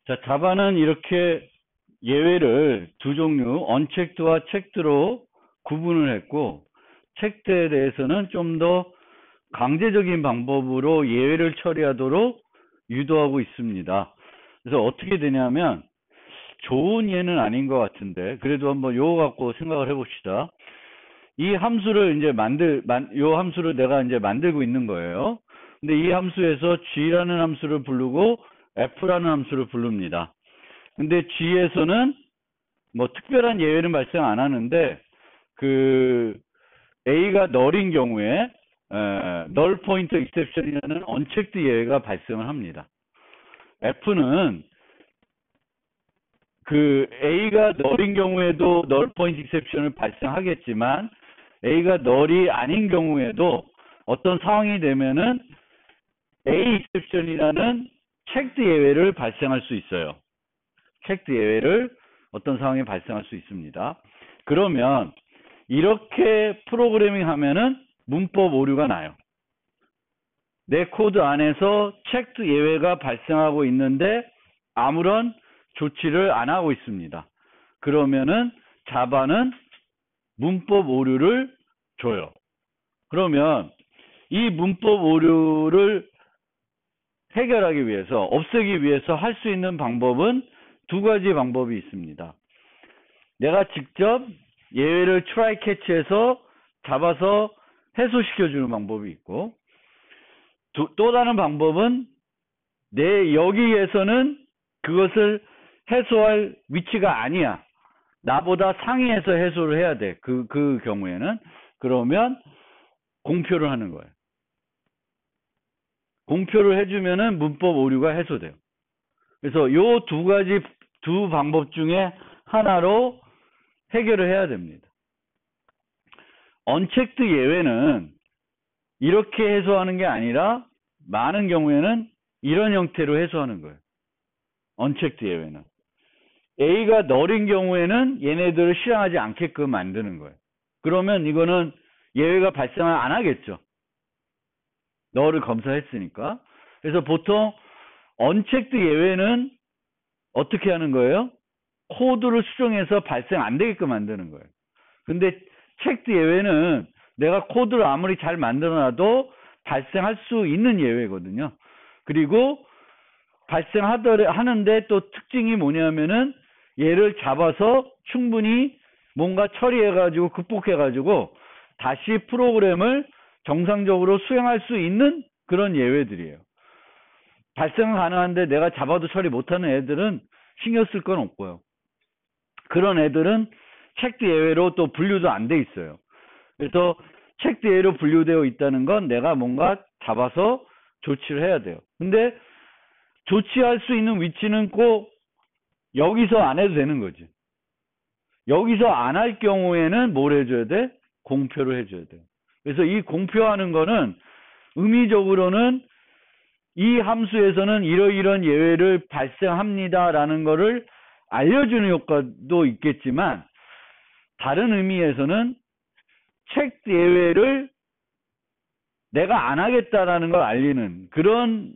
자, 자바는 이렇게 예외를 두 종류, 언체크드와 체크드로 구분을 했고, 체크드에 대해서는 좀 더 강제적인 방법으로 예외를 처리하도록 유도하고 있습니다. 그래서 어떻게 되냐면, 좋은 예는 아닌 것 같은데, 그래도 한번 요거 갖고 생각을 해봅시다. 이 함수를 이제 요 함수를 내가 이제 만들고 있는 거예요. 근데 이 함수에서 g라는 함수를 부르고 f라는 함수를 부릅니다. 근데 g에서는 뭐 특별한 예외는 발생 안 하는데, 그 a가 널인 경우에 널 포인트 익셉션이라는 언체크드 예외가 발생을 합니다. f는 그 a가 널인 경우에도 널 포인트 익셉션을 발생하겠지만, a가 널이 아닌 경우에도 어떤 상황이 되면은 a 익셉션이라는 체크드 예외를 발생할 수 있어요. 체크드 예외를 어떤 상황에 발생할 수 있습니다. 그러면 이렇게 프로그래밍 하면은 문법 오류가 나요. 내 코드 안에서 체크드 예외가 발생하고 있는데 아무런 조치를 안 하고 있습니다. 그러면은 자바는 문법 오류를 줘요. 그러면 이 문법 오류를 해결하기 위해서, 없애기 위해서 할 수 있는 방법은 두 가지 방법이 있습니다. 내가 직접 예외를 트라이 캐치해서 잡아서 해소시켜주는 방법이 있고, 또 다른 방법은 내 여기에서는 그것을 해소할 위치가 아니야. 나보다 상위에서 해소를 해야 돼. 그 경우에는. 그러면 공표를 하는 거예요. 공표를 해주면은 문법 오류가 해소돼요. 그래서 요 두 방법 중에 하나로 해결을 해야 됩니다. 언체크드 예외는 이렇게 해소하는 게 아니라 많은 경우에는 이런 형태로 해소하는 거예요. 언체크드 예외는. A가 널인 경우에는 얘네들을 실행하지 않게끔 만드는 거예요. 그러면 이거는 예외가 발생을 안 하겠죠. 널을 검사했으니까. 그래서 보통 언체크드 예외는 어떻게 하는 거예요? 코드를 수정해서 발생 안 되게끔 만드는 거예요. 근데 체크드 예외는 내가 코드를 아무리 잘 만들어놔도 발생할 수 있는 예외거든요. 그리고 하는데 또 특징이 뭐냐면은 얘를 잡아서 충분히 뭔가 처리해가지고 극복해가지고 다시 프로그램을 정상적으로 수행할 수 있는 그런 예외들이에요. 발생은 가능한데 내가 잡아도 처리 못하는 애들은 신경 쓸 건 없고요. 그런 애들은 체크드 예외로 또 분류도 안 돼 있어요. 그래서 체크드 예외로 분류되어 있다는 건 내가 뭔가 잡아서 조치를 해야 돼요. 근데 조치할 수 있는 위치는 꼭 여기서 안 해도 되는 거지. 여기서 안 할 경우에는 뭘 해줘야 돼? 공표를 해줘야 돼. 그래서 이 공표하는 거는 의미적으로는 이 함수에서는 이러이런 예외를 발생합니다라는 거를 알려주는 효과도 있겠지만, 다른 의미에서는 체크드 예외를 내가 안 하겠다라는 걸 알리는 그런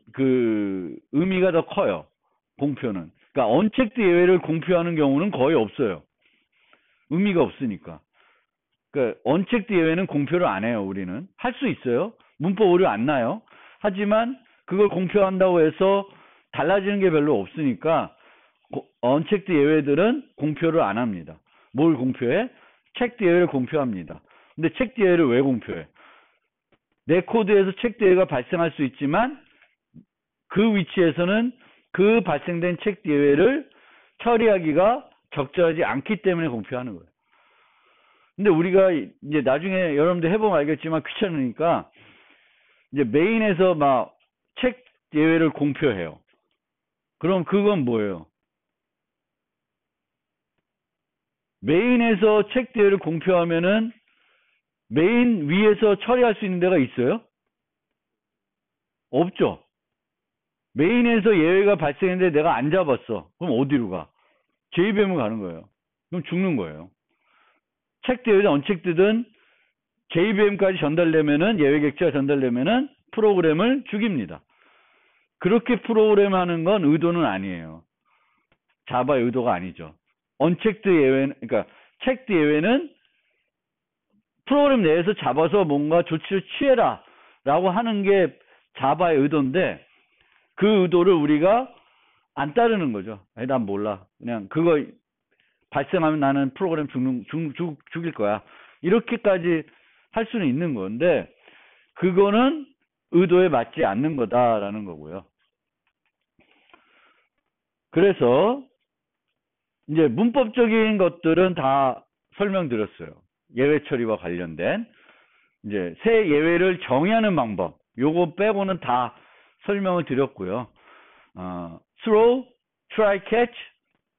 의미가 더 커요. 공표는. 그러니까 언체크드 예외를 공표하는 경우는 거의 없어요. 의미가 없으니까. 그러니까 언체크드 예외는 공표를 안 해요. 우리는 할 수 있어요. 문법 오류 안 나요. 하지만 그걸 공표한다고 해서 달라지는 게 별로 없으니까 언체크드 예외들은 공표를 안 합니다. 뭘 공표해? 체크드 예외를 공표합니다. 근데 체크드 예외를 왜 공표해? 내 코드에서 체크드 예외가 발생할 수 있지만 그 위치에서는 그 발생된 체크드 예외를 처리하기가 적절하지 않기 때문에 공표하는 거예요. 근데 우리가 이제 나중에 여러분들 해보면 알겠지만 귀찮으니까 이제 메인에서 막 체크드 예외를 공표해요. 그럼 그건 뭐예요? 메인에서 체크드 예외를 공표하면은 메인 위에서 처리할 수 있는 데가 있어요? 없죠. 메인에서 예외가 발생했는데 내가 안 잡았어. 그럼 어디로 가? JVM으로 가는 거예요. 그럼 죽는 거예요. 체크드 예외든 언체크드든 JVM까지 전달되면은, 예외 객체가 전달되면은 프로그램을 죽입니다. 그렇게 프로그램 하는 건 의도는 아니에요. 자바의 의도가 아니죠. 언체크드 예외는, 그러니까 체크드 예외는 프로그램 내에서 잡아서 뭔가 조치를 취해라 라고 하는 게 자바의 의도인데, 그 의도를 우리가 안 따르는 거죠. 아니, 난 몰라. 그냥 그거 발생하면 나는 프로그램 죽일 거야. 이렇게까지 할 수는 있는 건데, 그거는 의도에 맞지 않는 거다라는 거고요. 그래서 이제 문법적인 것들은 다 설명드렸어요. 예외 처리와 관련된 이제 새 예외를 정의하는 방법, 요거 빼고는 다 설명을 드렸고요. throw, try, catch,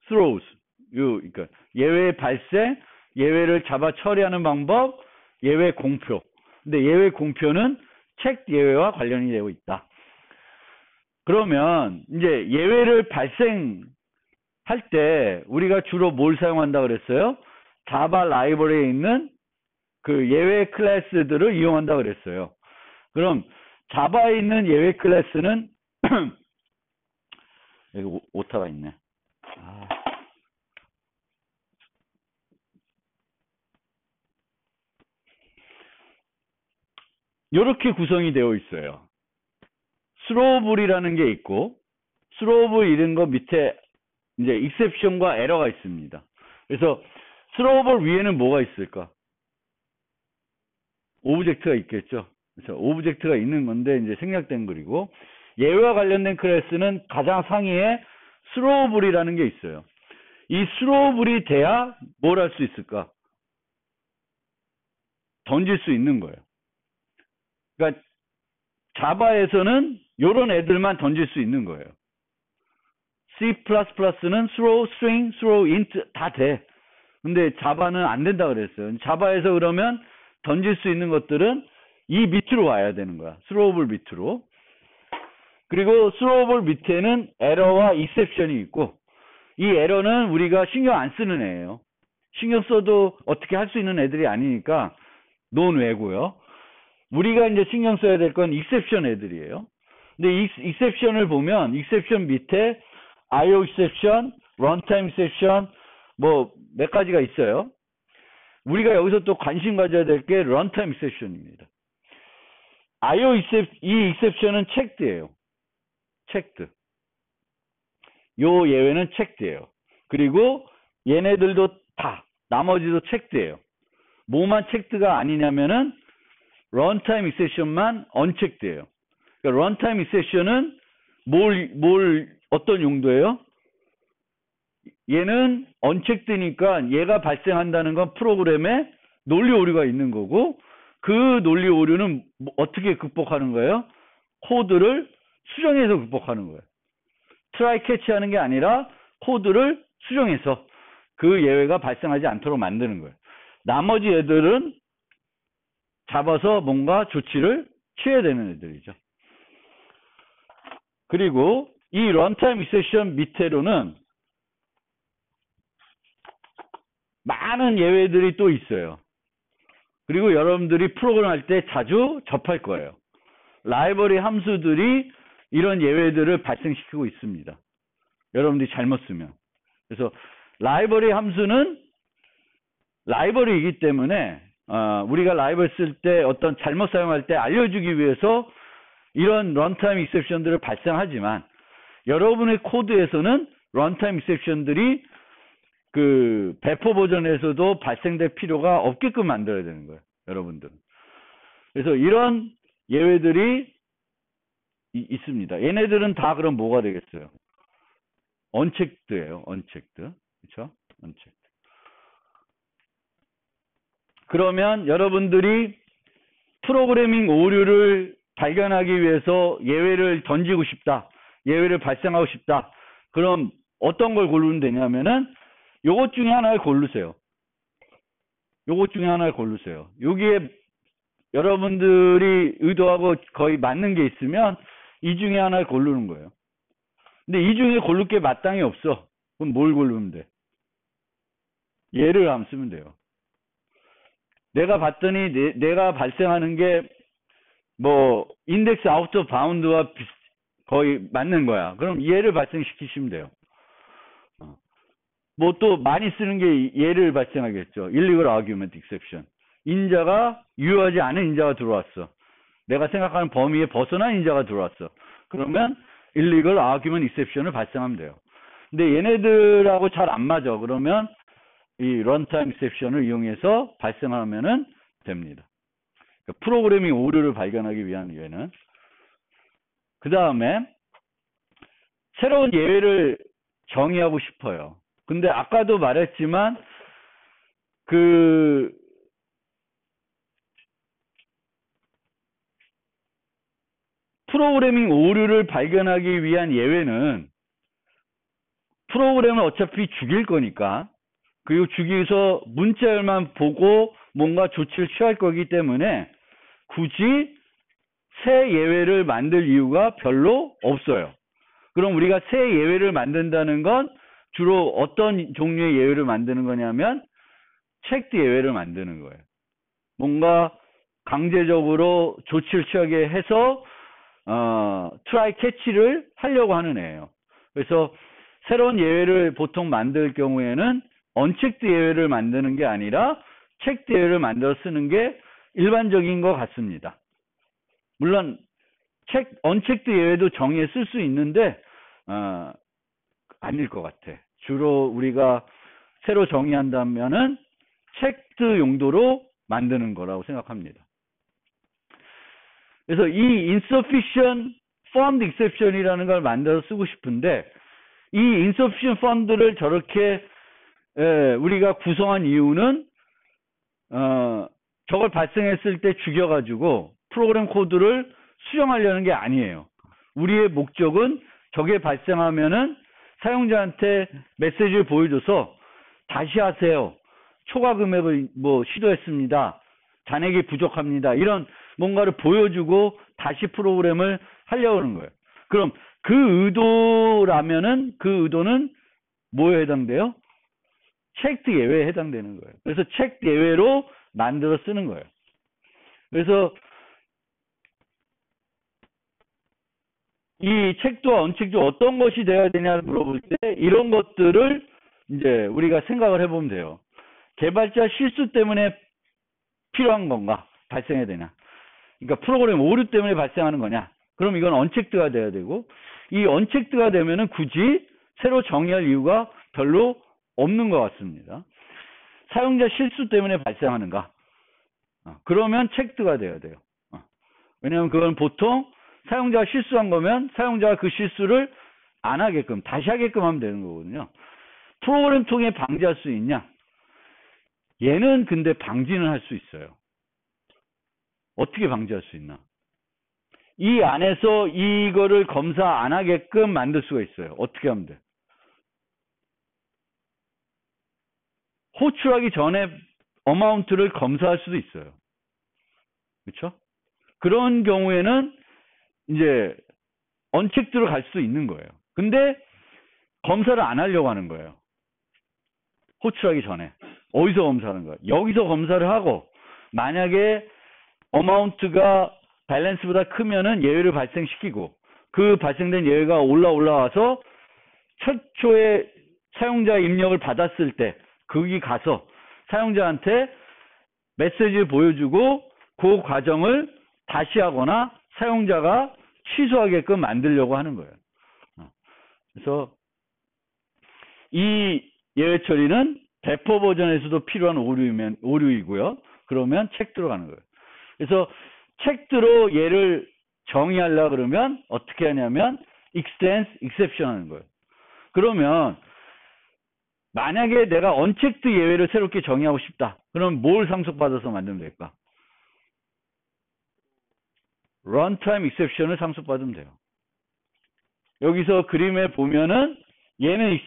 throws. 그러니까 예외 발생, 예외를 잡아 처리하는 방법, 예외 공표. 근데 예외 공표는 책 예외와 관련이 되고 있다. 그러면 이제 예외를 발생할 때 우리가 주로 뭘 사용한다 그랬어요? 자바 라이브러리에 있는 그 예외 클래스들을 이용한다 그랬어요. 그럼 자바에 있는 예외 클래스는 여기 오타가 있네. 이렇게 구성이 되어 있어요. 스로우블이라는 게 있고, 스로우블 이런 거 밑에 이제 익셉션과 에러가 있습니다. 그래서 스로우블 위에는 뭐가 있을까? 오브젝트가 있겠죠. 그래서 오브젝트가 있는 건데 이제 생략된 글이고, 예외와 관련된 클래스는 가장 상위에 스로우블이라는 게 있어요. 이 스로우블이 돼야 뭘 할 수 있을까? 던질 수 있는 거예요. 그러니까 자바에서는 이런 애들만 던질 수 있는 거예요. C++는 throw, string, throw, int 다 돼. 근데 자바는 안 된다 그랬어요. 자바에서 그러면 던질 수 있는 것들은 이 밑으로 와야 되는 거야. throwable 밑으로. 그리고 throwable 밑에는 에러와 exception이 있고, 이 에러는 우리가 신경 안 쓰는 애예요. 신경 써도 어떻게 할 수 있는 애들이 아니니까 논외고요. 우리가 이제 신경 써야 될 건 exception 애들이에요. 근데 이 exception을 보면 exception 밑에 IO exception, runtime exception 뭐 몇 가지가 있어요. 우리가 여기서 또 관심 가져야 될 게 runtime exception입니다. IO 이 exception은 checked예요. checked. 요 예외는 checked예요. 그리고 얘네들도 다 나머지도 checked예요. 뭐만 checked가 아니냐면은 runtime exception만 unchecked예요. 그러니까 runtime exception은 어떤 용도예요? 얘는 unchecked니까 얘가 발생한다는 건 프로그램에 논리 오류가 있는 거고, 그 논리 오류는 어떻게 극복하는 거예요? 코드를 수정해서 극복하는 거예요. try catch 하는 게 아니라 코드를 수정해서 그 예외가 발생하지 않도록 만드는 거예요. 나머지 애들은 잡아서 뭔가 조치를 취해야 되는 애들이죠. 그리고 이 runtime exception 밑에로는 많은 예외들이 또 있어요. 그리고 여러분들이 프로그램 할 때 자주 접할 거예요. 라이브러리 함수들이 이런 예외들을 발생시키고 있습니다. 여러분들이 잘못 쓰면. 그래서 라이브러리 함수는 라이브러리이기 때문에 우리가 라이브러리 쓸 때 어떤 잘못 사용할 때 알려주기 위해서 이런 런타임 익셉션들을 발생하지만, 여러분의 코드에서는 런타임 익셉션들이 그 배포 버전에서도 발생될 필요가 없게끔 만들어야 되는 거예요, 여러분들은. 그래서 이런 예외들이 있습니다. 얘네들은 다 그럼 뭐가 되겠어요? 언체크드예요. 언체크드. 그렇죠? 언체크드. 그러면 여러분들이 프로그래밍 오류를 발견하기 위해서 예외를 던지고 싶다. 예외를 발생하고 싶다. 그럼 어떤 걸 고르면 되냐면은 요것 중에 하나를 고르세요. 요것 중에 하나를 고르세요. 여기에 여러분들이 의도하고 거의 맞는 게 있으면 이 중에 하나를 고르는 거예요. 근데 이 중에 고를 게 마땅히 없어. 그럼 뭘 고르면 돼? 얘를 한번 쓰면 돼요. 내가 봤더니 내가 발생하는 게 뭐 인덱스 아웃 오브 바운드와 거의 맞는 거야. 그럼 얘를 발생시키시면 돼요. 뭐 또 많이 쓰는 게 예를 발생하겠죠. illegal argument exception. 인자가 유효하지 않은 인자가 들어왔어. 내가 생각하는 범위에 벗어난 인자가 들어왔어. 그러면 illegal argument exception을 발생하면 돼요. 근데 얘네들하고 잘 안 맞아. 그러면 이 runtime exception을 이용해서 발생하면은 됩니다. 그러니까 프로그래밍 오류를 발견하기 위한 예는. 그 다음에 새로운 예외를 정의하고 싶어요. 근데 아까도 말했지만 그 프로그래밍 오류를 발견하기 위한 예외는 프로그램을 어차피 죽일 거니까, 그리고 죽여서 문자열만 보고 뭔가 조치를 취할 거기 때문에 굳이 새 예외를 만들 이유가 별로 없어요. 그럼 우리가 새 예외를 만든다는 건 주로 어떤 종류의 예외를 만드는 거냐면 체크드 예외를 만드는 거예요. 뭔가 강제적으로 조치를 취하게 해서 트라이 캐치를 하려고 하는 애예요. 그래서 새로운 예외를 보통 만들 경우에는 언체크드 예외를 만드는 게 아니라 체크드 예외를 만들어 쓰는 게 일반적인 것 같습니다. 물론 언체크드 예외도 정의에 쓸 수 있는데 아닐 것 같아. 주로 우리가 새로 정의한다면은 체크드 용도로 만드는 거라고 생각합니다. 그래서 이 insufficient fund exception이라는 걸 만들어 쓰고 싶은데, 이 insufficient fund를 저렇게 우리가 구성한 이유는 저걸 발생했을 때 죽여가지고 프로그램 코드를 수정하려는 게 아니에요. 우리의 목적은 저게 발생하면은 사용자한테 메시지를 보여줘서 다시 하세요. 초과 금액을 뭐 시도했습니다. 잔액이 부족합니다. 이런 뭔가를 보여주고 다시 프로그램을 하려고 하는 거예요. 그럼 그 의도라면은 그 의도는 뭐에 해당돼요? 체크드 예외에 해당되는 거예요. 그래서 체크드 예외로 만들어 쓰는 거예요. 그래서 이 체크드와 언체크드 어떤 것이 돼야 되냐 물어볼 때 이런 것들을 이제 우리가 생각을 해보면 돼요. 개발자 실수 때문에 필요한 건가? 발생해야 되냐? 그러니까 프로그램 오류 때문에 발생하는 거냐? 그럼 이건 언체크드가 돼야 되고, 이 언체크드가 되면은 굳이 새로 정의할 이유가 별로 없는 것 같습니다. 사용자 실수 때문에 발생하는가? 그러면 체크드가 돼야 돼요. 왜냐하면 그건 보통 사용자가 실수한 거면 사용자가 그 실수를 안 하게끔, 다시 하게끔 하면 되는 거거든요. 프로그램 통해 방지할 수 있냐? 얘는 근데 방지는 할 수 있어요. 어떻게 방지할 수 있나? 이 안에서 이거를 검사 안 하게끔 만들 수가 있어요. 어떻게 하면 돼? 호출하기 전에 어마운트를 검사할 수도 있어요. 그렇죠? 그런 경우에는 이제 언체크드로 갈 수도 있는 거예요. 근데 검사를 안 하려고 하는 거예요. 호출하기 전에. 어디서 검사하는 거예요? 여기서 검사를 하고, 만약에 어마운트가 밸런스보다 크면은 예외를 발생시키고, 그 발생된 예외가 올라와서 최초의 사용자 입력을 받았을 때 거기 가서 사용자한테 메시지를 보여주고 그 과정을 다시 하거나 사용자가 취소하게끔 만들려고 하는 거예요. 그래서 이 예외 처리는 배포 버전에서도 필요한 오류이고요. 그러면 체크드로 가는 거예요. 그래서 체크드로 얘를 정의하려고 그러면 어떻게 하냐면 extends exception 하는 거예요. 그러면 만약에 내가 언체크드 예외를 새롭게 정의하고 싶다. 그럼 뭘 상속받아서 만들면 될까? runtime exception을 상속받으면 돼요. 여기서 그림에 보면은 얘는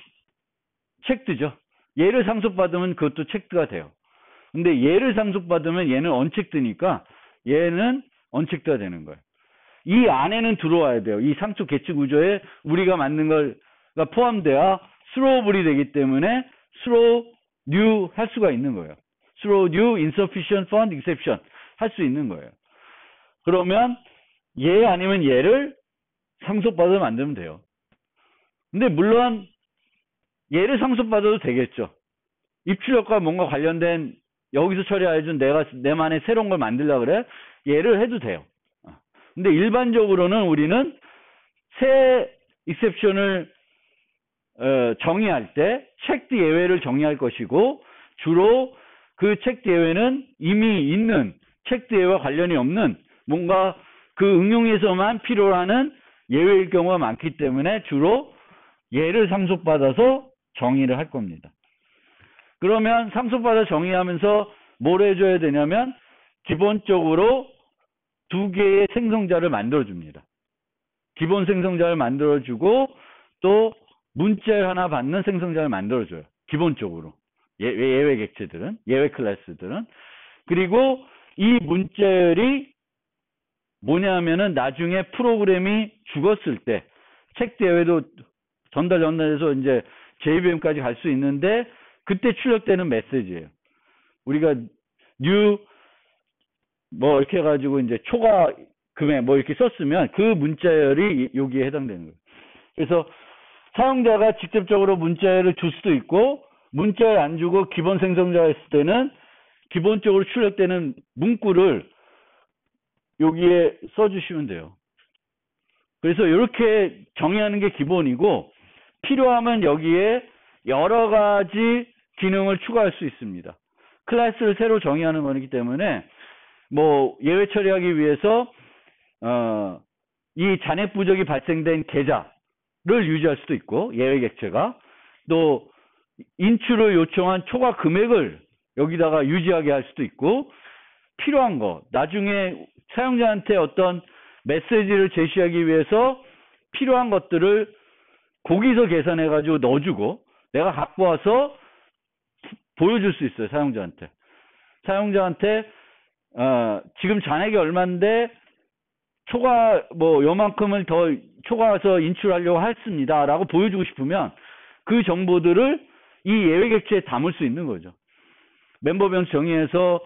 체크드죠. 얘를 상속받으면 그것도 체크드가 돼요. 근데 얘를 상속받으면 얘는 언체크드니까 얘는 언체크드가 되는 거예요. 이 안에는 들어와야 돼요. 이 상속 계측 구조에 우리가 만든 걸가 포함돼야 스로우블이 되기 때문에 스로우 뉴 할 수가 있는 거예요. 스로우 뉴 insufficient fund exception 할 수 있는 거예요. 그러면 얘 아니면 얘를 상속받아 만들면 돼요. 근데 물론 얘를 상속받아도 되겠죠. 입출력과 뭔가 관련된 여기서 처리해준 내가 내만의 새로운 걸 만들려고 그래? 얘를 해도 돼요. 근데 일반적으로는 우리는 새 익셉션을 정의할 때 체크드 예외를 정의할 것이고, 주로 그 체크드 예외는 이미 있는 체크드 예외와 관련이 없는 뭔가 그 응용에서만 필요로 하는 예외일 경우가 많기 때문에 주로 얘를 상속받아서 정의를 할 겁니다. 그러면 상속받아 정의하면서 뭘 해줘야 되냐면 기본적으로 두 개의 생성자를 만들어줍니다. 기본 생성자를 만들어주고 또 문자를 하나 받는 생성자를 만들어줘요. 기본적으로. 예외 객체들은, 예외 클래스들은. 그리고 이 문자열이 뭐냐면은 나중에 프로그램이 죽었을 때, 체크드 예외도 전달해서 이제 JVM까지 갈 수 있는데, 그때 출력되는 메시지예요. 우리가 new 뭐 이렇게 해가지고 이제 초과 금액 뭐 이렇게 썼으면 그 문자열이 여기에 해당되는 거예요. 그래서 사용자가 직접적으로 문자열을 줄 수도 있고, 문자열 안 주고 기본 생성자 했을 때는 기본적으로 출력되는 문구를 여기에 써주시면 돼요. 그래서 이렇게 정의하는 게 기본이고, 필요하면 여기에 여러 가지 기능을 추가할 수 있습니다. 클래스를 새로 정의하는 거기 때문에 뭐 예외 처리하기 위해서 이 잔액 부족이 발생된 계좌를 유지할 수도 있고, 예외 객체가 또 인출을 요청한 초과 금액을 여기다가 유지하게 할 수도 있고, 필요한 거 나중에 사용자한테 어떤 메시지를 제시하기 위해서 필요한 것들을 거기서 계산해 가지고 넣어주고 내가 갖고 와서 보여줄 수 있어요. 사용자한테 지금 잔액이 얼마인데 초과 뭐 요만큼을 더 초과해서 인출하려고 했습니다 라고 보여주고 싶으면 그 정보들을 이 예외 객체에 담을 수 있는 거죠. 멤버명 정의해서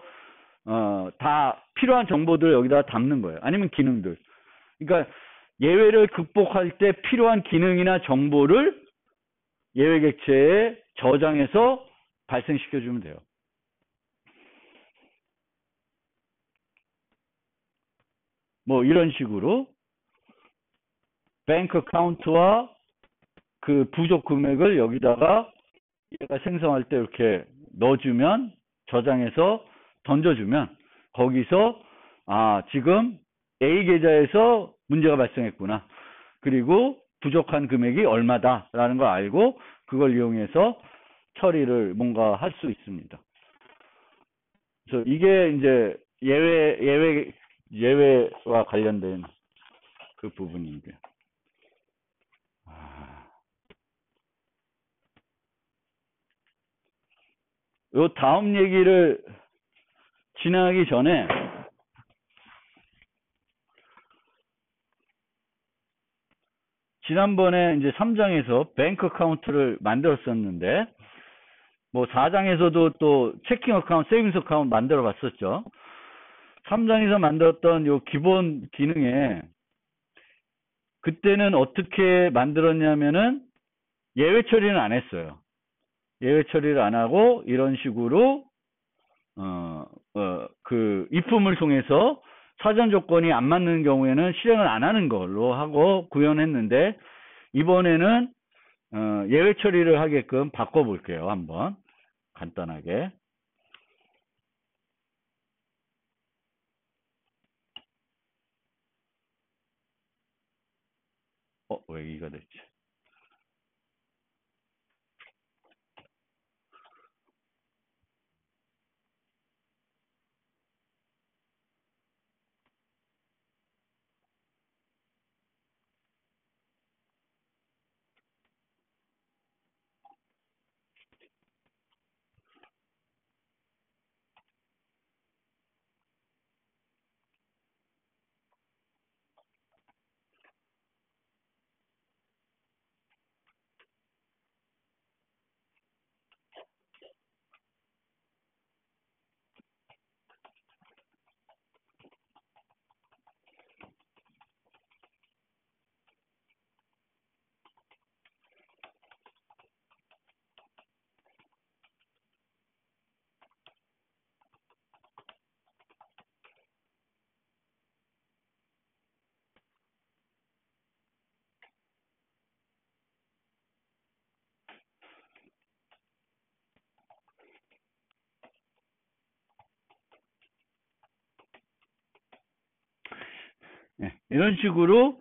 다 필요한 정보들을 여기다 담는 거예요. 아니면 기능들. 그러니까 예외를 극복할 때 필요한 기능이나 정보를 예외 객체에 저장해서 발생시켜 주면 돼요. 뭐 이런 식으로 뱅크 카운트와 그 부족 금액을 여기다가 얘가 생성할 때 이렇게 넣어주면, 저장해서 던져주면 거기서 지금 A 계좌에서 문제가 발생했구나, 그리고 부족한 금액이 얼마다라는 걸 알고 그걸 이용해서 처리를 뭔가 할 수 있습니다. 그래서 이게 이제 예외와 관련된 그 부분이고요. 요 다음 얘기를 진행하기 전에 지난번에 이제 3장에서 뱅크 어카운트를 만들었었는데, 뭐 4장에서도 또 체킹 어카운트, 세이빙스 어카운트 만들어 봤었죠. 3장에서 만들었던 요 기본 기능에 그때는 어떻게 만들었냐면은 예외 처리는 안 했어요. 예외 처리를 안 하고 이런 식으로 그 if을 통해서 사전 조건이 안 맞는 경우에는 실행을 안 하는 걸로 하고 구현했는데, 이번에는 예외 처리를 하게끔 바꿔볼게요. 한번 간단하게. 왜 이가 됐지? 이런 식으로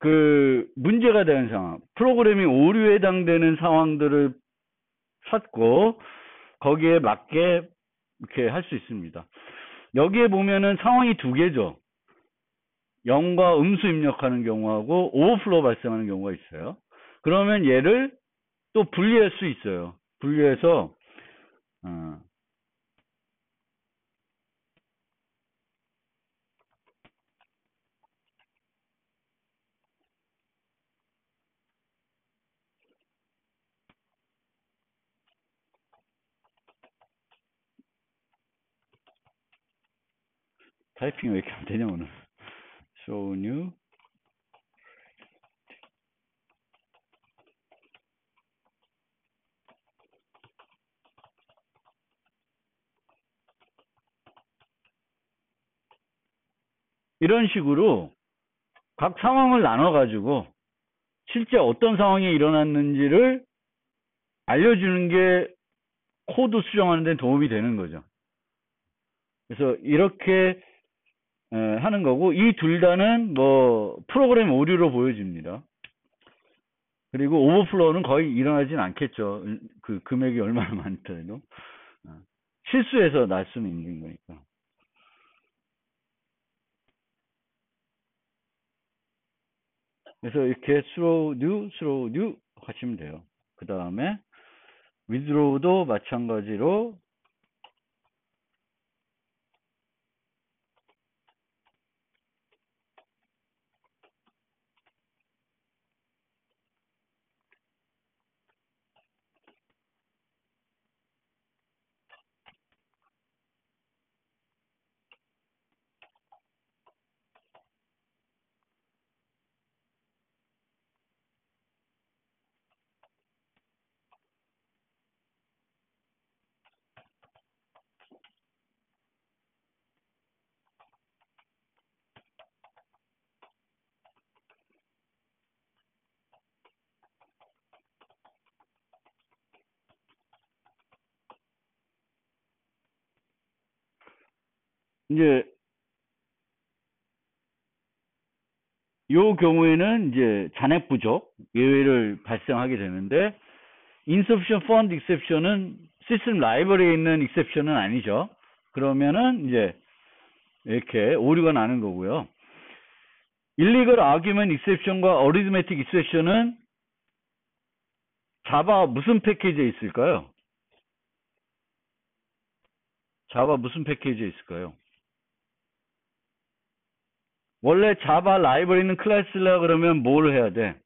그 문제가 되는 상황, 프로그램이 오류에 해당되는 상황들을 찾고 거기에 맞게 이렇게 할 수 있습니다. 여기에 보면은 상황이 두 개죠. 영과 음수 입력하는 경우하고 오버플로우 발생하는 경우가 있어요. 그러면 얘를 또 분리할 수 있어요. 분리해서 타이핑이 왜 이렇게 안 되냐 오늘. show new 이런 식으로 각 상황을 나눠 가지고 실제 어떤 상황이 일어났는지를 알려주는 게 코드 수정하는 데 도움이 되는 거죠. 그래서 이렇게 하는 거고, 이 둘 다는 뭐 프로그램 오류로 보여집니다. 그리고 오버플로우는 거의 일어나진 않겠죠. 그 금액이 얼마나 많다 해도 실수해서 날 수는 있는 거니까. 그래서 이렇게 throw new 하시면 돼요. 그 다음에 withdraw도 마찬가지로 이제 요 경우에는 이제 잔액 부족 예외를 발생하게 되는데, insufficient fund exception은 시스템 라이브러리에 있는 exception은 아니죠. 그러면은 이제 이렇게 오류가 나는 거고요. illegal argument exception과 arithmetic exception은 자바 무슨 패키지에 있을까요? 자바 무슨 패키지에 있을까요? 원래 자바 라이브러리는 클래스 쓰려고 그러면 뭘 해야 돼?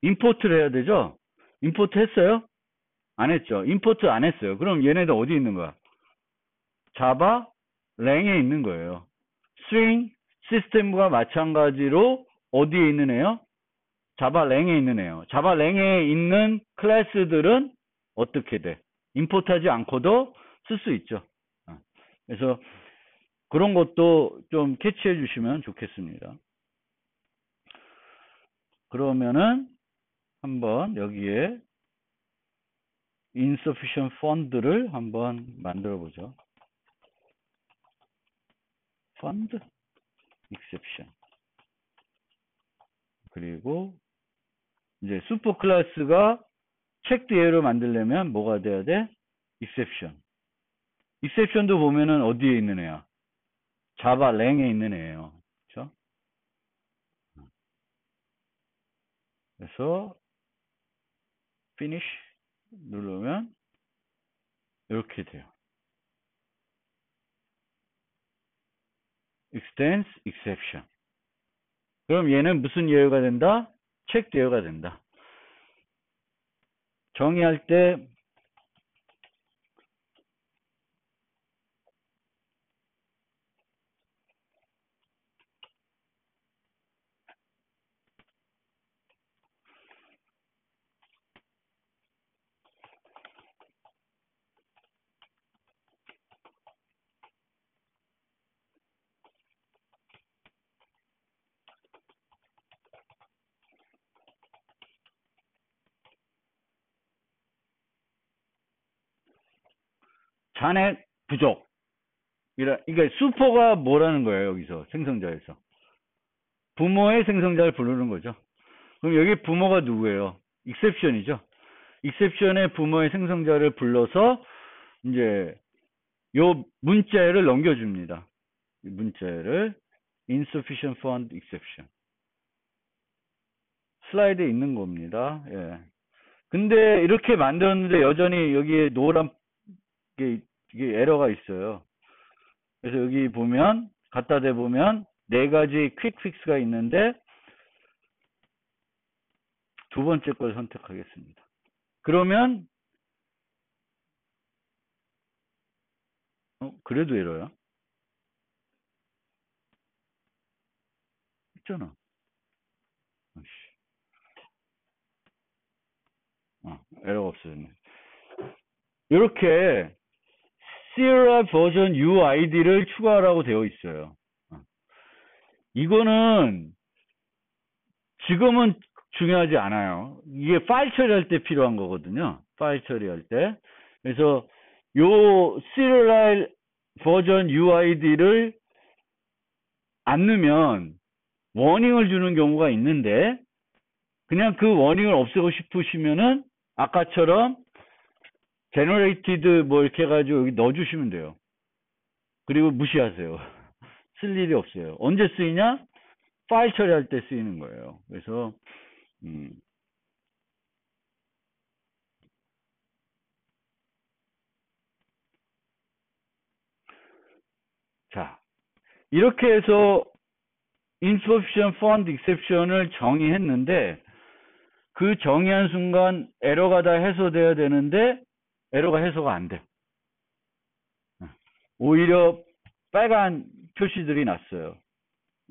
임포트를 해야 되죠? 임포트 했어요? 안 했죠? 임포트 안 했어요. 그럼 얘네들 어디 있는 거야? 자바 랭에 있는 거예요. 스트링 시스템과 마찬가지로 어디에 있는 애요? 자바 랭에 있는 애요. 자바 랭에 있는 클래스들은 어떻게 돼? 임포트하지 않고도 쓸 수 있죠. 그래서 그런 것도 좀 캐치해 주시면 좋겠습니다. 그러면은 한번 여기에 insufficient fund를 한번 만들어 보죠. fund exception. 그리고 이제 슈퍼 클래스가 체크드 예로 만들려면 뭐가 돼야 돼? exception. exception도 보면은 어디에 있는 애야? 자바 랭에 있는 애예요. 그렇죠? 그래서 finish 누르면 이렇게 돼요. extends exception. 그럼 얘는 무슨 예외가 된다? 체크드 예외가 된다. 정의할 때 잔액 부족. 이게 슈퍼가 뭐라는 거예요, 여기서 생성자에서? 부모의 생성자를 부르는 거죠. 그럼 여기 부모가 누구예요? exception이죠. exception의 부모의 생성자를 불러서 이제 요 문자열을 넘겨줍니다. 이 문자열을 insufficient found exception. 슬라이드에 있는 겁니다. 예. 근데 이렇게 만들었는데 여전히 여기에 노란 이게 에러가 있어요. 그래서 여기 보면 갖다 대보면 네 가지 퀵 픽스가 있는데 두 번째 걸 선택하겠습니다. 그러면 그래도 에러야? 있잖아. 에러가 없어졌네. 이렇게 serial 버전 UID를 추가하라고 되어 있어요. 이거는 지금은 중요하지 않아요. 이게 파일 처리할 때 필요한 거거든요. 파일 처리할 때. 그래서 요 serial 버전 UID를 안 넣으면 워닝을 주는 경우가 있는데 그냥 그 워닝을 없애고 싶으시면은 아까처럼 generated 뭐 이렇게 해가지고 여기 넣어주시면 돼요. 그리고 무시하세요. 쓸 일이 없어요. 언제 쓰이냐? 파일 처리할 때 쓰이는 거예요. 그래서 자, 이렇게 해서 insufficient found exception을 정의했는데 그 정의한 순간 에러가 다 해소돼야 되는데 에러가 해소가 안 돼. 오히려 빨간 표시들이 났어요.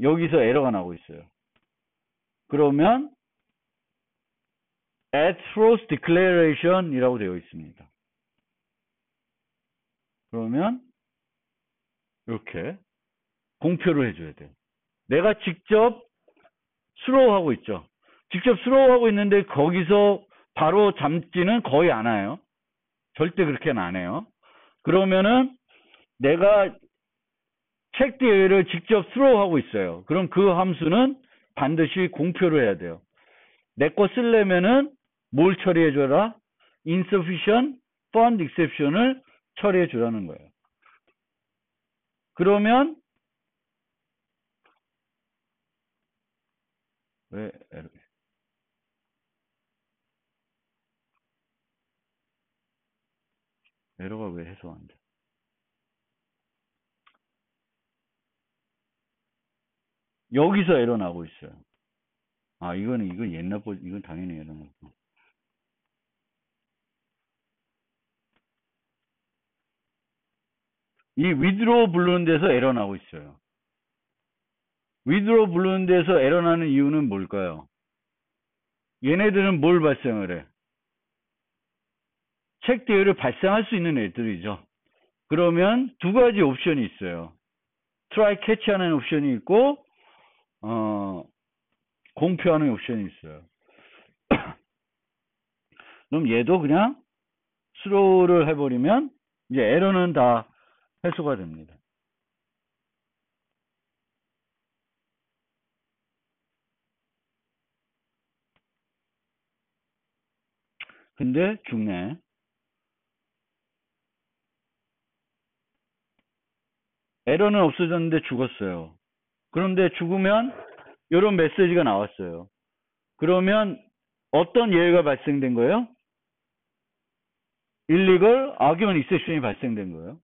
여기서 에러가 나고 있어요. 그러면 at throws declaration 이라고 되어 있습니다. 그러면 이렇게 공표를 해줘야 돼요. 내가 직접 스로우하고 있죠. 직접 스로우하고 있는데 거기서 바로 잠지는 거의 안 와요. 절대 그렇게는 안 해요. 그러면은 내가 체크 예외를 직접 스로우하고 있어요. 그럼 그 함수는 반드시 공표를 해야 돼요. 내 거 쓰려면은 뭘 처리해 줘라? insufficient found exception을 처리해 주라는 거예요. 그러면 왜 에러가 왜 해소 안 돼? 여기서 에러 나고 있어요. 아, 이건 옛날 거, 이건 당연히 에러 나고. 이 withdraw 부르는 데서 에러 나고 있어요. withdraw 부르는 데서 에러 나는 이유는 뭘까요? 얘네들은 뭘 발생을 해? 책 대여를 발생할 수 있는 애들이죠. 그러면 두 가지 옵션이 있어요. try catch 하는 옵션이 있고, 공표하는 옵션이 있어요. 그럼 얘도 그냥 스로우를 해버리면 이제 에러는 다 해소가 됩니다. 근데 죽네. 에러는 없어졌는데 죽었어요. 그런데 죽으면 이런 메시지가 나왔어요. 그러면 어떤 예외가 발생된 거예요? illegal argument exception이 발생된 거예요.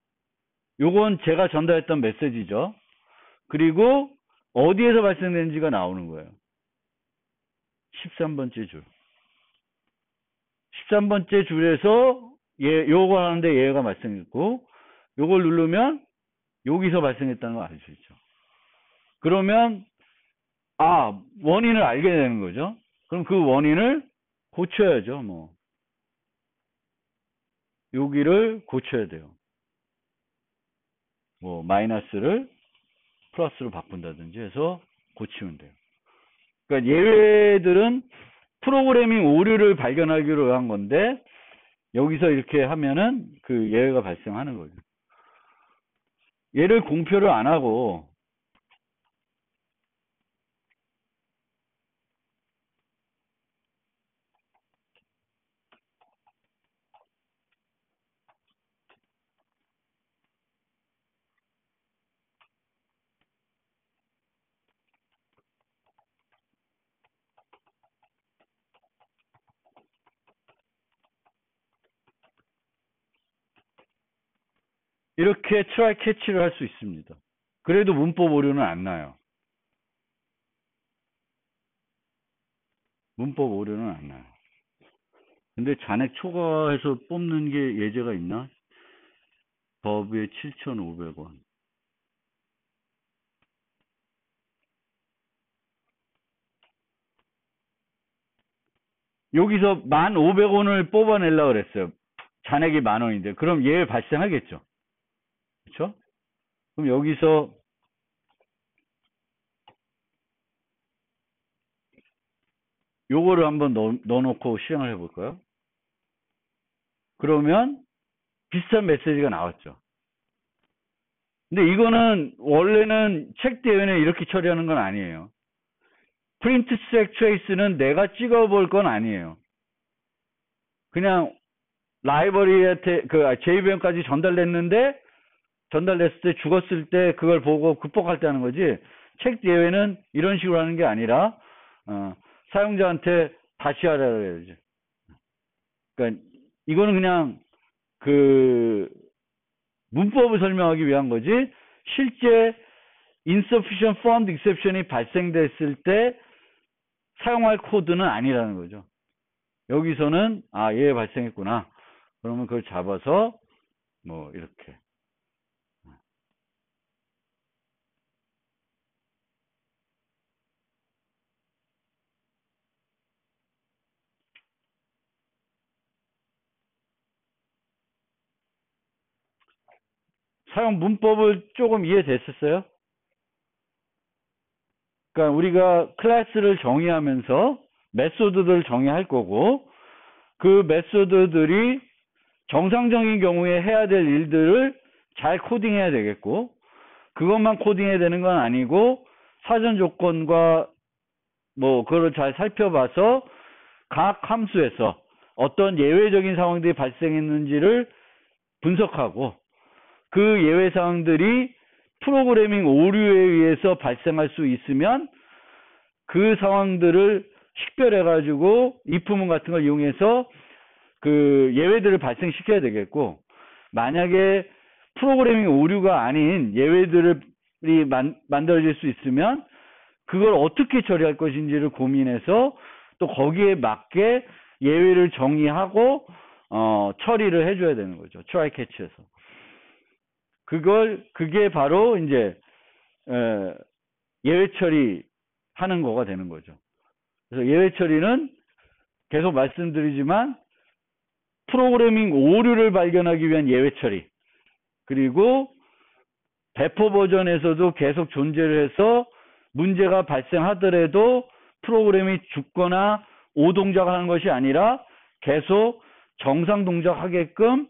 요건 제가 전달했던 메시지죠. 그리고 어디에서 발생된지가 나오는 거예요. 13번째 줄. 13번째 줄에서 요거 하는데 예외가 발생했고 요걸 누르면 여기서 발생했다는 거 알 수 있죠. 그러면 원인을 알게 되는 거죠. 그럼 그 원인을 고쳐야죠. 뭐 여기를 고쳐야 돼요. 뭐 마이너스를 플러스로 바꾼다든지 해서 고치면 돼요. 그러니까 예외들은 프로그래밍 오류를 발견하기로 한 건데 여기서 이렇게 하면은 그 예외가 발생하는 거죠. 얘를 공표를 안 하고 이렇게 트라이 캐치를 할 수 있습니다. 그래도 문법 오류는 안 나요. 문법 오류는 안 나요. 근데 잔액 초과해서 뽑는 게 예제가 있나? 법에 7,500원. 여기서 1,500원을 뽑아내려고 그랬어요. 잔액이 10,000원인데. 그럼 예외 발생하겠죠. 그렇죠? 그럼 여기서 요거를 한번 넣어놓고 실행을 해볼까요? 그러면 비슷한 메시지가 나왔죠. 근데 이거는 원래는 책 대회는 이렇게 처리하는 건 아니에요. 프린트 색 트레이스는 내가 찍어볼 건 아니에요. 그냥 라이브러리한테 그 JVM까지 전달됐을 때 죽었을 때 그걸 보고 극복할 때 하는 거지. 책 대회는 이런 식으로 하는 게 아니라 사용자한테 다시 하라 그래야지. 그러니까 이거는 그냥 그 문법을 설명하기 위한 거지. 실제 insufficient fund exception이 발생됐을 때 사용할 코드는 아니라는 거죠. 여기서는 얘 발생했구나. 그러면 그걸 잡아서 뭐 이렇게 사용 문법을 조금 이해됐었어요? 그러니까 우리가 클래스를 정의하면서 메소드들을 정의할 거고 그 메소드들이 정상적인 경우에 해야 될 일들을 잘 코딩해야 되겠고 그것만 코딩해야 되는 건 아니고 사전 조건과 뭐 그걸 잘 살펴봐서 각 함수에서 어떤 예외적인 상황들이 발생했는지를 분석하고 그 예외 사항들이 프로그래밍 오류에 의해서 발생할 수 있으면 그 상황들을 식별해가지고 if문 같은 걸 이용해서 그 예외들을 발생시켜야 되겠고 만약에 프로그래밍 오류가 아닌 예외들이 만들어질 수 있으면 그걸 어떻게 처리할 것인지를 고민해서 또 거기에 맞게 예외를 정의하고 처리를 해줘야 되는 거죠. 트라이 캐치에서. 그게 바로 이제 예외 처리하는 거가 되는 거죠. 그래서 예외 처리는 계속 말씀드리지만 프로그래밍 오류를 발견하기 위한 예외 처리 그리고 배포 버전에서도 계속 존재를 해서 문제가 발생하더라도 프로그램이 죽거나 오동작을 하는 것이 아니라 계속 정상 동작하게끔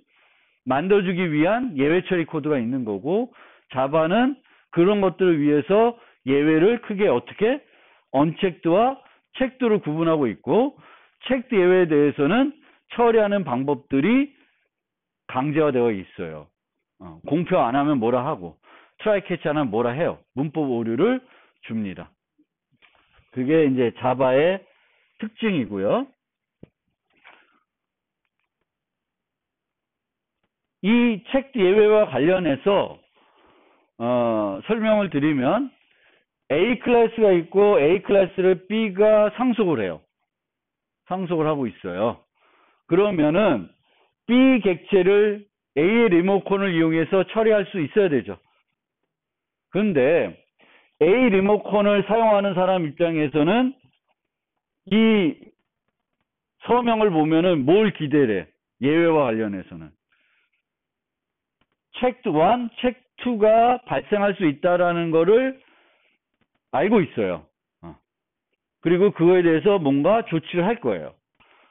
만들어주기 위한 예외 처리 코드가 있는 거고 자바는 그런 것들을 위해서 예외를 크게 어떻게 언체크드와 체크드로 구분하고 있고 체크드 예외에 대해서는 처리하는 방법들이 강제화되어 있어요. 공표 안 하면 뭐라 하고 트라이 캐치 안 하면 뭐라 해요. 문법 오류를 줍니다. 그게 이제 자바의 특징이고요. 이 체크드 예외와 관련해서 설명을 드리면 A 클래스가 있고 A 클래스를 B가 상속을 해요. 상속을 하고 있어요. 그러면은 B 객체를 A의 리모컨을 이용해서 처리할 수 있어야 되죠. 그런데 A 리모컨을 사용하는 사람 입장에서는 이 서명을 보면은 뭘 기대를 해? 예외와 관련해서는 체크 1, 체크 2가 발생할 수 있다라는 거를 알고 있어요. 그리고 그거에 대해서 뭔가 조치를 할 거예요.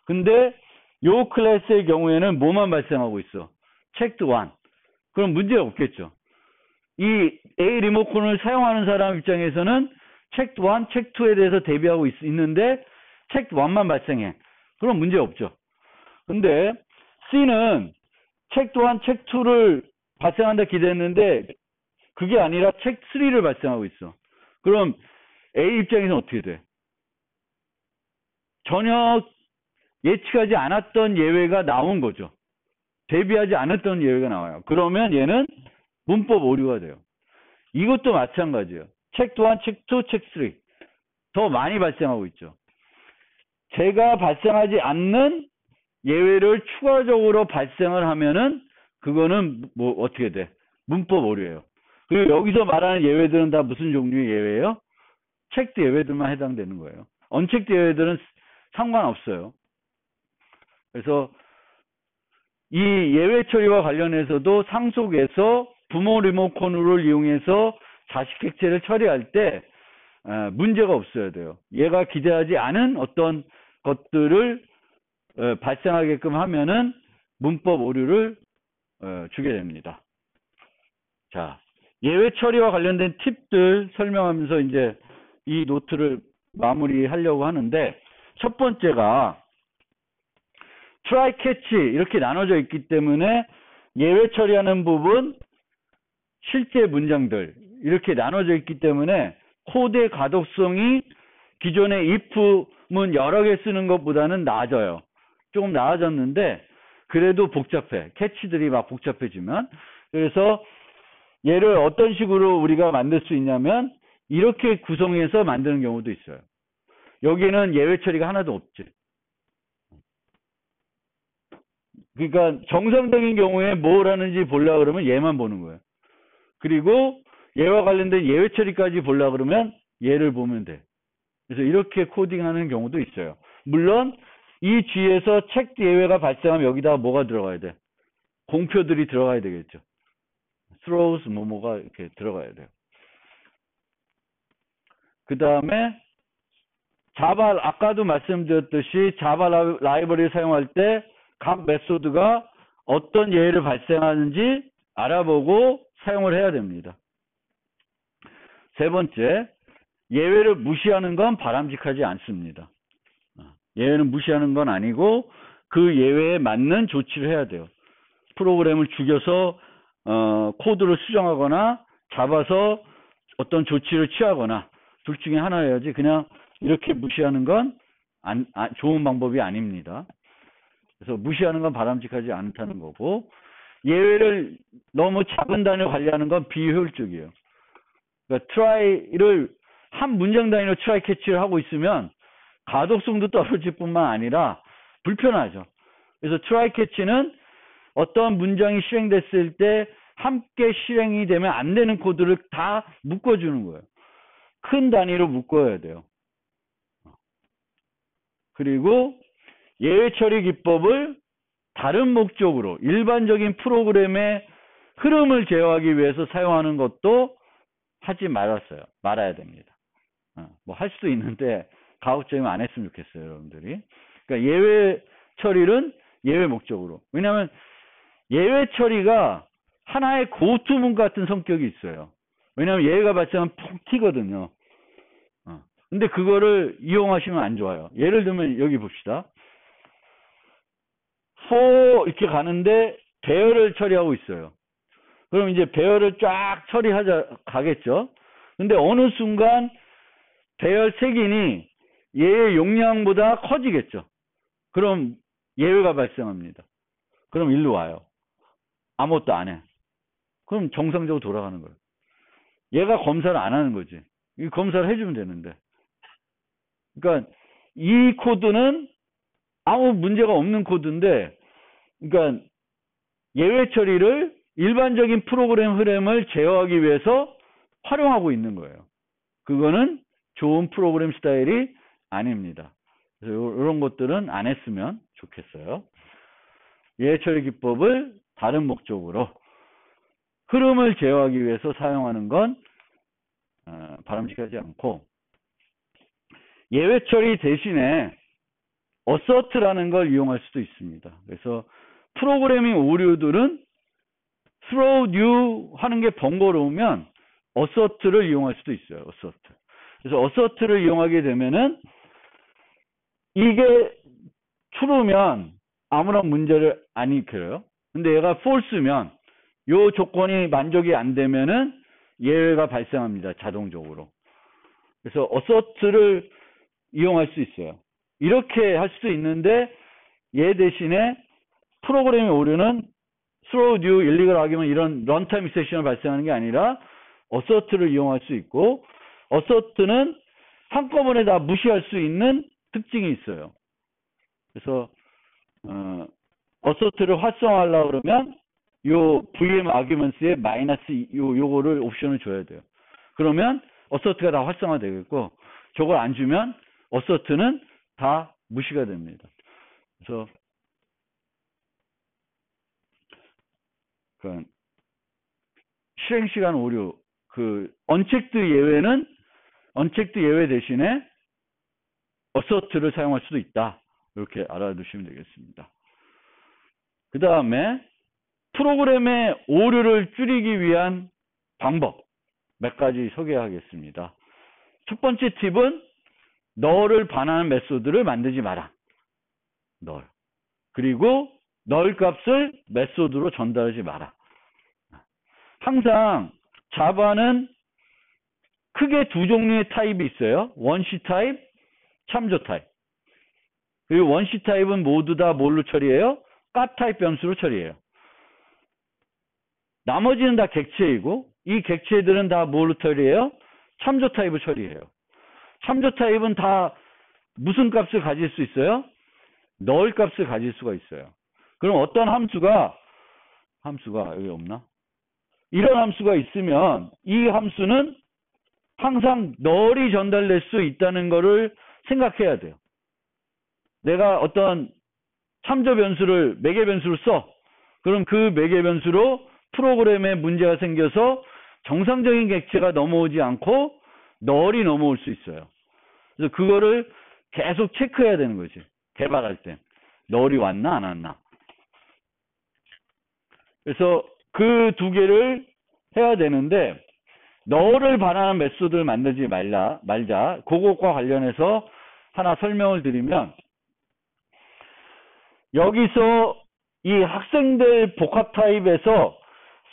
근데 요 클래스의 경우에는 뭐만 발생하고 있어? 체크 1. 그럼 문제 없겠죠. 이 A 리모컨을 사용하는 사람 입장에서는 체크 1, 체크 2에 대해서 대비하고 있는데 체크 1만 발생해. 그럼 문제 없죠. 근데 C는 체크 1, 체크 2를 발생한다 기대했는데 그게 아니라 체크 3를 발생하고 있어. 그럼 A 입장에서는 어떻게 돼? 전혀 예측하지 않았던 예외가 나온 거죠. 대비하지 않았던 예외가 나와요. 그러면 얘는 문법 오류가 돼요. 이것도 마찬가지예요. 책 1, 책 2, 책 3. 더 많이 발생하고 있죠. 제가 발생하지 않는 예외를 추가적으로 발생을 하면은 그거는 뭐 어떻게 돼? 문법 오류예요. 그리고 여기서 말하는 예외들은 다 무슨 종류의 예외예요? 책드 예외들만 해당되는 거예요. 언체크드 예외들은 상관없어요. 그래서 이 예외 처리와 관련해서도 상속에서 부모 리모컨을 이용해서 자식 객체를 처리할 때 문제가 없어야 돼요. 얘가 기대하지 않은 어떤 것들을 발생하게끔 하면은 문법 오류를 주게 됩니다. 자, 예외 처리와 관련된 팁들 설명하면서 이제 이 노트를 마무리하려고 하는데, 첫 번째가 try catch 이렇게 나눠져 있기 때문에 예외 처리하는 부분, 실제 문장들 이렇게 나눠져 있기 때문에 코드의 가독성이 기존의 if문 여러 개 쓰는 것보다는 나아져요. 조금 나아졌는데 그래도 복잡해. 캐치들이 막 복잡해지면. 그래서 얘를 어떤 식으로 우리가 만들 수 있냐면 이렇게 구성해서 만드는 경우도 있어요. 여기는 예외 처리가 하나도 없지. 그러니까 정상적인 경우에 뭘 하는지 보려고 그러면 얘만 보는 거예요. 그리고 얘와 관련된 예외 처리까지 보려고 그러면 얘를 보면 돼. 그래서 이렇게 코딩하는 경우도 있어요. 물론 이 G에서 책 예외가 발생하면 여기다가 뭐가 들어가야 돼? 공표들이 들어가야 되겠죠. throws 뭐뭐가 이렇게 들어가야 돼요. 그 다음에 자바, 아까도 말씀드렸듯이 자바 라이브러리를 사용할 때 각 메소드가 어떤 예외를 발생하는지 알아보고 사용을 해야 됩니다. 세 번째, 예외를 무시하는 건 바람직하지 않습니다. 예외는 무시하는 건 아니고 그 예외에 맞는 조치를 해야 돼요. 프로그램을 죽여서 코드를 수정하거나 잡아서 어떤 조치를 취하거나 둘 중에 하나여야지 그냥 이렇게 무시하는 건 좋은 방법이 아닙니다. 그래서 무시하는 건 바람직하지 않다는 거고, 예외를 너무 작은 단위로 관리하는 건 비효율적이에요. 그러니까 try를 한 문장 단위로 try catch를 하고 있으면 가독성도 떨어질 뿐만 아니라 불편하죠. 그래서 try catch는 어떤 문장이 실행됐을 때 함께 실행이 되면 안 되는 코드를 다 묶어주는 거예요. 큰 단위로 묶어야 돼요. 그리고 예외 처리 기법을 다른 목적으로 일반적인 프로그램의 흐름을 제어하기 위해서 사용하는 것도 하지 말아야 됩니다. 뭐 할 수도 있는데 가급적이면 안 했으면 좋겠어요, 여러분들이. 그러니까 예외 처리는 예외 목적으로. 왜냐하면 예외 처리가 하나의 고투문 같은 성격이 있어요. 왜냐하면 예외가 발생하면 푹 튀거든요. 근데 그거를 이용하시면 안 좋아요. 예를 들면 여기 봅시다. for 이렇게 가는데 배열을 처리하고 있어요. 그럼 이제 배열을 쫙 가겠죠. 근데 어느 순간 배열 색인이 얘의 용량보다 커지겠죠. 그럼 예외가 발생합니다. 그럼 일로 와요. 아무것도 안 해. 그럼 정상적으로 돌아가는 거예요. 얘가 검사를 안 하는 거지. 이 검사를 해주면 되는데. 그러니까 이 코드는 아무 문제가 없는 코드인데, 그러니까 예외 처리를 일반적인 프로그램 흐름을 제어하기 위해서 활용하고 있는 거예요. 그거는 좋은 프로그램 스타일이 아닙니다. 그래서 이런 것들은 안 했으면 좋겠어요. 예외 처리 기법을 다른 목적으로 흐름을 제어하기 위해서 사용하는 건 바람직하지 않고, 예외 처리 대신에 assert라는 걸 이용할 수도 있습니다. 그래서 프로그래밍 오류들은 throw new 하는 게 번거로우면 assert를 이용할 수도 있어요. assert. 그래서 assert를 이용하게 되면은 이게 true면 아무런 문제를 안 일으켜요. 근데 얘가 false면 요 조건이 만족이 안 되면은 예외가 발생합니다. 자동적으로. 그래서 assert를 이용할 수 있어요. 이렇게 할 수도 있는데 얘 대신에 프로그램의 오류는 throw new illegal argument 이런 런타임 익셉션을 발생하는 게 아니라 assert를 이용할 수 있고 assert는 한꺼번에 다 무시할 수 있는 특징이 있어요. 그래서 assert를 활성화하려고 그러면 요 VM arguments에 마이너스 요거를 옵션을 줘야 돼요. 그러면 assert가 다 활성화되겠고 저걸 안 주면 assert는 다 무시가 됩니다. 그래서 실행 시간 오류 언체크드 예외는 언체크드 예외 대신에 assert를 사용할 수도 있다. 이렇게 알아두시면 되겠습니다. 그 다음에 프로그램의 오류를 줄이기 위한 방법 몇 가지 소개하겠습니다. 첫 번째 팁은 널을 반환하는 메소드를 만들지 마라. 널. 그리고 널 값을 메소드로 전달하지 마라. 항상 자바는 크게 두 종류의 타입이 있어요. 원시 타입, 참조 타입. 그리고 원시 타입은 모두 다 뭘로 처리해요? 값 타입 변수로 처리해요. 나머지는 다 객체이고 이 객체들은 다 뭘로 처리해요? 참조 타입을 처리해요. 참조 타입은 다 무슨 값을 가질 수 있어요? 널 값을 가질 수가 있어요. 그럼 어떤 함수가 여기 없나? 이런 함수가 있으면 이 함수는 항상 널이 전달될 수 있다는 것을 생각해야 돼요. 내가 어떤 참조 변수를 매개 변수를 써. 그럼 그 매개 변수로 프로그램에 문제가 생겨서 정상적인 객체가 넘어오지 않고 널이 넘어올 수 있어요. 그래서 그거를 계속 체크해야 되는 거지. 개발할 때. 널이 왔나 안 왔나. 그래서 그 두 개를 해야 되는데 널을 반환하는 메소드를 만들지 말자. 그것과 관련해서 하나 설명을 드리면 여기서 이 학생들 복합 타입에서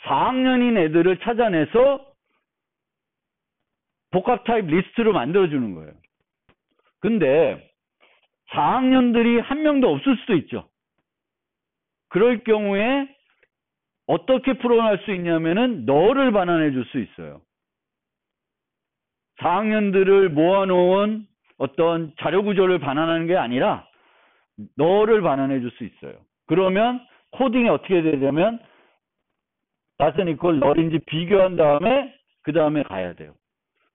4학년인 애들을 찾아내서 복합 타입 리스트로 만들어주는 거예요. 근데 4학년들이 한 명도 없을 수도 있죠. 그럴 경우에 어떻게 프로그램할 수 있냐면은 널을 반환해 줄 수 있어요. 4학년들을 모아놓은 어떤 자료 구조를 반환하는 게 아니라 널을 반환해 줄 수 있어요. 그러면 코딩이 어떻게 되냐면 다른 이퀄 널인지 비교한 다음에 그 다음에 가야 돼요.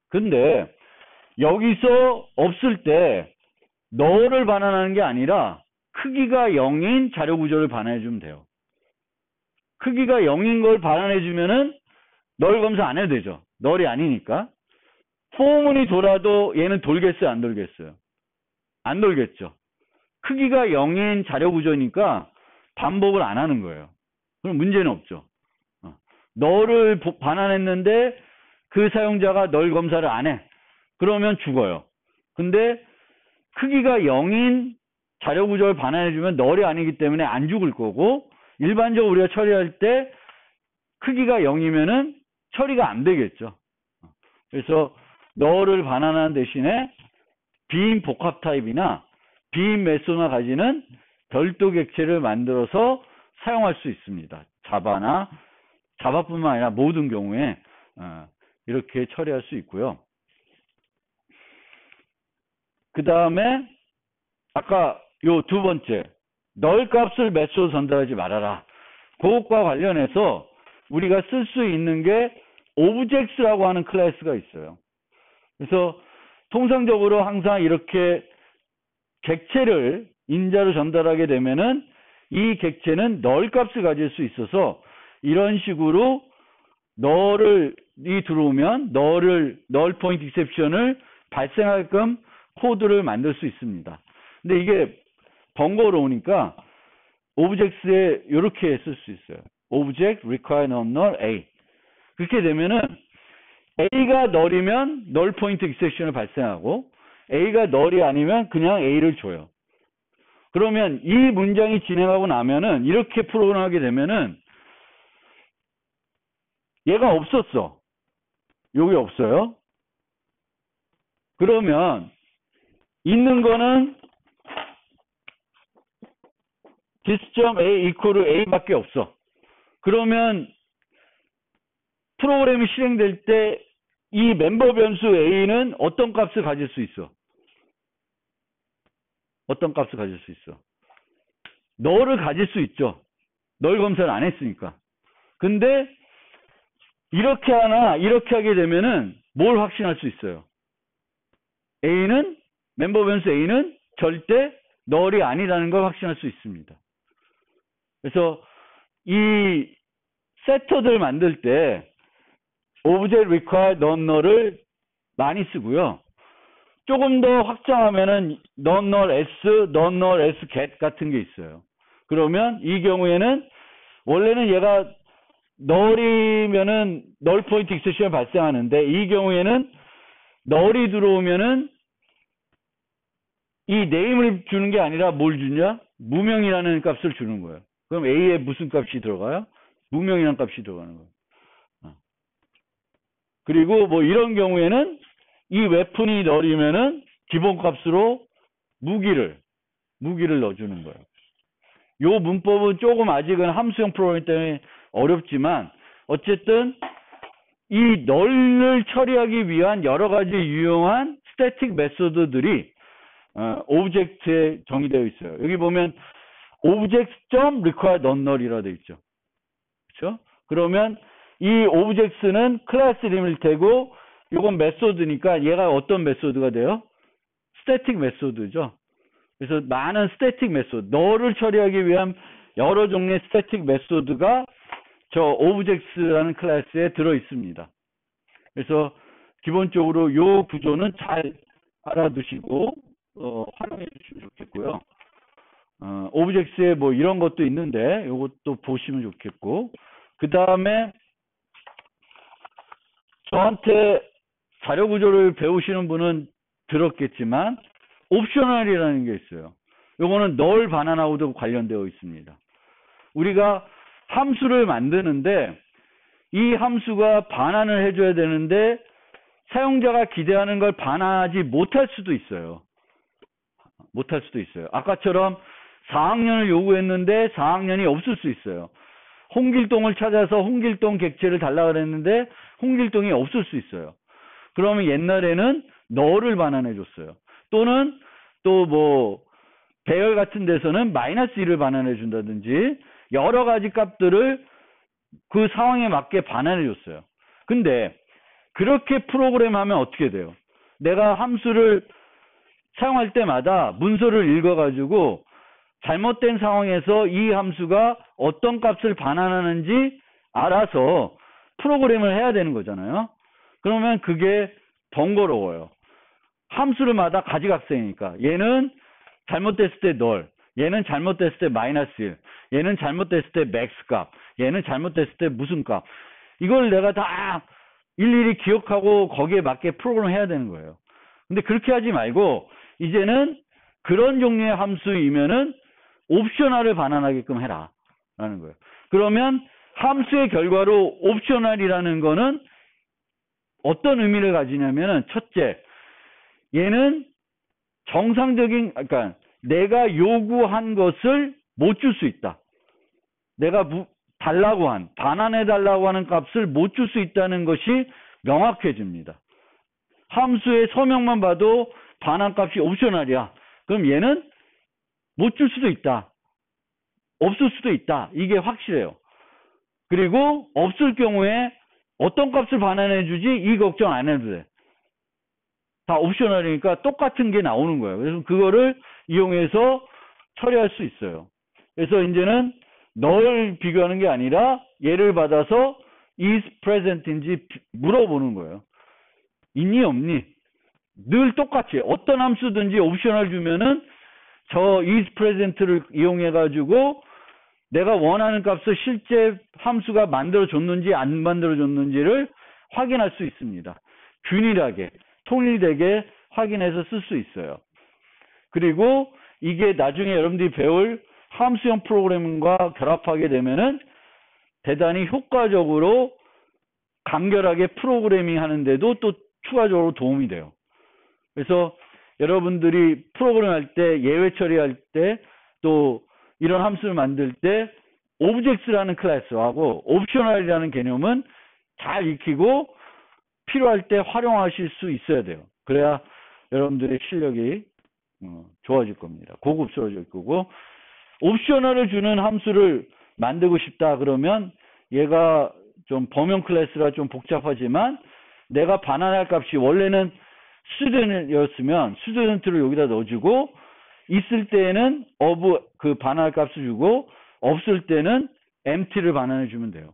근데 여기서 없을 때 널을 반환하는 게 아니라 크기가 0인 자료 구조를 반환해 주면 돼요. 크기가 0인 걸 반환해 주면은 널 검사 안 해도 되죠. 널이 아니니까. 포문이 돌아도 얘는 돌겠어요, 안 돌겠어요? 안 돌겠죠. 크기가 0인 자료 구조니까 반복을 안 하는 거예요. 그럼 문제는 없죠. 널을 반환했는데 그 사용자가 널 검사를 안 해. 그러면 죽어요. 근데 크기가 0인 자료 구조를 반환해주면 널이 아니기 때문에 안 죽을 거고 일반적으로 우리가 처리할 때 크기가 0이면은 처리가 안 되겠죠. 그래서 널을 반환하는 대신에 빈 복합 타입이나 빈 메소드가 가지는 별도 객체를 만들어서 사용할 수 있습니다. 자바뿐만 아니라 모든 경우에 이렇게 처리할 수 있고요. 그 다음에 아까 요 두 번째 널 값을 메소드 전달하지 말아라. 그것과 관련해서 우리가 쓸 수 있는 게 objects라고 하는 클래스가 있어요. 그래서 통상적으로 항상 이렇게 객체를 인자로 전달하게 되면은 이 객체는 널 값을 가질 수 있어서 이런 식으로 널이 들어오면 널 포인트 익셉션을 발생하게끔 코드를 만들 수 있습니다. 근데 이게 번거로우니까 objects에 이렇게 쓸 수 있어요. object require non-null A. 그렇게 되면은 A가 널이면 널 포인트 익셉션을 발생하고 A가 널이 아니면 그냥 A를 줘요. 그러면 이 문장이 진행하고 나면은 이렇게 프로그램하게 되면은 얘가 없었어. 여기 없어요. 그러면 있는 거는 this.a equal A밖에 없어. 그러면 프로그램이 실행될 때 이 멤버 변수 A는 어떤 값을 가질 수 있어? 어떤 값을 가질 수 있어? 너를 가질 수 있죠. 널 검사를 안 했으니까. 근데 이렇게 하나 이렇게 하게 되면은 뭘 확신할 수 있어요? A는 멤버 변수 A는 절대 널이 아니라는 걸 확신할 수 있습니다. 그래서 이 세터들 만들 때 object require non null을 많이 쓰고요. 조금 더 확장하면은 non null s, non null s get 같은 게 있어요. 그러면 이 경우에는 원래는 얘가 null이면은 null 포인트 exception 발생하는데 이 경우에는 null이 들어오면은 이 name을 주는 게 아니라 뭘 주냐? 무명이라는 값을 주는 거예요. 그럼 A에 무슨 값이 들어가요? 무명이라는 값이 들어가는 거예요. 그리고 뭐 이런 경우에는 이 웨폰이 null이면은 기본 값으로 무기를 넣어주는 거예요. 요 문법은 조금 아직은 함수형 프로그램 때문에 어렵지만 어쨌든 이 null을 처리하기 위한 여러 가지 유용한 스태틱 메소드들이 오브젝트에 정의되어 있어요. 여기 보면 object.require non-null이라 되어 있죠. 그렇죠? 그러면 이 object는 클래스 이름일 테고 이건 메소드니까 얘가 어떤 메소드가 돼요? 스태틱 메소드죠. 그래서 많은 스태틱 메소드, 너를 처리하기 위한 여러 종류의 스태틱 메소드가 저 objects라는 클래스에 들어 있습니다. 그래서 기본적으로 이 구조는 잘 알아두시고 활용해 주시면 좋겠고요. objects에 뭐 이런 것도 있는데 이것도 보시면 좋겠고, 그 다음에 저한테 자료 구조를 배우시는 분은 들었겠지만 옵셔널이라는 게 있어요. 요거는 널 반환하고도 관련되어 있습니다. 우리가 함수를 만드는데 이 함수가 반환을 해줘야 되는데 사용자가 기대하는 걸 반환하지 못할 수도 있어요. 아까처럼 4학년을 요구했는데 4학년이 없을 수 있어요. 홍길동을 찾아서 홍길동 객체를 달라 그랬는데 홍길동이 없을 수 있어요. 그러면 옛날에는 너를 반환해 줬어요. 또는 또 뭐 배열 같은 데서는 -1을 반환해 준다든지 여러 가지 값들을 그 상황에 맞게 반환해 줬어요. 근데 그렇게 프로그램하면 어떻게 돼요? 내가 함수를 사용할 때마다 문서를 읽어가지고 잘못된 상황에서 이 함수가 어떤 값을 반환하는지 알아서 프로그램을 해야 되는 거잖아요. 그러면 그게 번거로워요. 함수를마다 가지각색이니까 얘는 잘못됐을 때 널, 얘는 잘못됐을 때 -1, 얘는 잘못됐을 때 맥스 값, 얘는 잘못됐을 때 무슨 값, 이걸 내가 다 일일이 기억하고 거기에 맞게 프로그램을 해야 되는 거예요. 근데 그렇게 하지 말고 이제는 그런 종류의 함수이면은 옵셔널을 반환하게끔 해라 라는 거예요. 그러면 함수의 결과로 옵셔널이라는 거는 어떤 의미를 가지냐면은 첫째, 얘는 정상적인, 그러니까 내가 요구한 것을 못 줄 수 있다. 내가 달라고 한, 반환해 달라고 하는 값을 못 줄 수 있다는 것이 명확해집니다. 함수의 서명만 봐도 반환값이 옵셔널이야. 그럼 얘는 못 줄 수도 있다. 없을 수도 있다. 이게 확실해요. 그리고 없을 경우에 어떤 값을 반환해 주지 이 걱정 안 해도 돼. 다 옵셔널이니까 똑같은 게 나오는 거예요. 그래서 그거를 이용해서 처리할 수 있어요. 그래서 이제는 널 비교하는 게 아니라 얘를 받아서 is present인지 물어보는 거예요. 있니 없니? 늘 똑같이 어떤 함수든지 옵셔널 주면은 저 is present를 이용해 가지고 내가 원하는 값을 실제 함수가 만들어줬는지 안 만들어줬는지를 확인할 수 있습니다. 균일하게 통일되게 확인해서 쓸 수 있어요. 그리고 이게 나중에 여러분들이 배울 함수형 프로그래밍과 결합하게 되면은 대단히 효과적으로 간결하게 프로그래밍 하는데도 또 추가적으로 도움이 돼요. 그래서 여러분들이 프로그램 할 때, 예외 처리할 때, 또 이런 함수를 만들 때 objects라는 클래스하고 optional이라는 개념은 잘 익히고 필요할 때 활용하실 수 있어야 돼요. 그래야 여러분들의 실력이 좋아질 겁니다. 고급스러워질 거고, 옵셔널을 주는 함수를 만들고 싶다 그러면 얘가 좀 범용 클래스라 좀 복잡하지만 내가 반환할 값이 원래는 student이었으면 student를 여기다 넣어주고, 있을 때에는 of 그 반환할 값을 주고, 없을 때는 empty를 반환해 주면 돼요.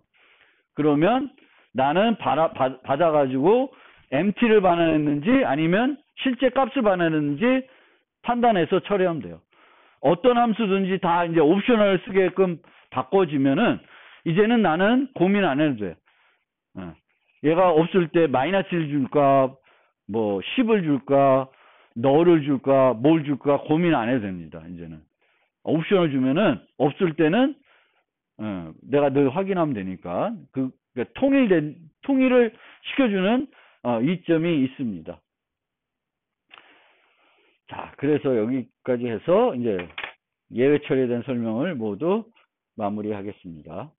그러면 나는 받아가지고 empty를 반환했는지 아니면 실제 값을 반환했는지 판단해서 처리하면 돼요. 어떤 함수든지 다 이제 옵셔널을 쓰게끔 바꿔지면은 이제는 나는 고민 안 해도 돼. 얘가 없을 때 마이너스를 줄까, 뭐 10을 줄까, 너를 줄까, 뭘 줄까 고민 안 해도 됩니다. 이제는 옵션을 주면은 없을 때는 내가 늘 확인하면 되니까 그러니까 통일을 시켜주는 이점이 있습니다. 자, 그래서 여기까지 해서 이제 예외 처리에 대한 설명을 모두 마무리하겠습니다.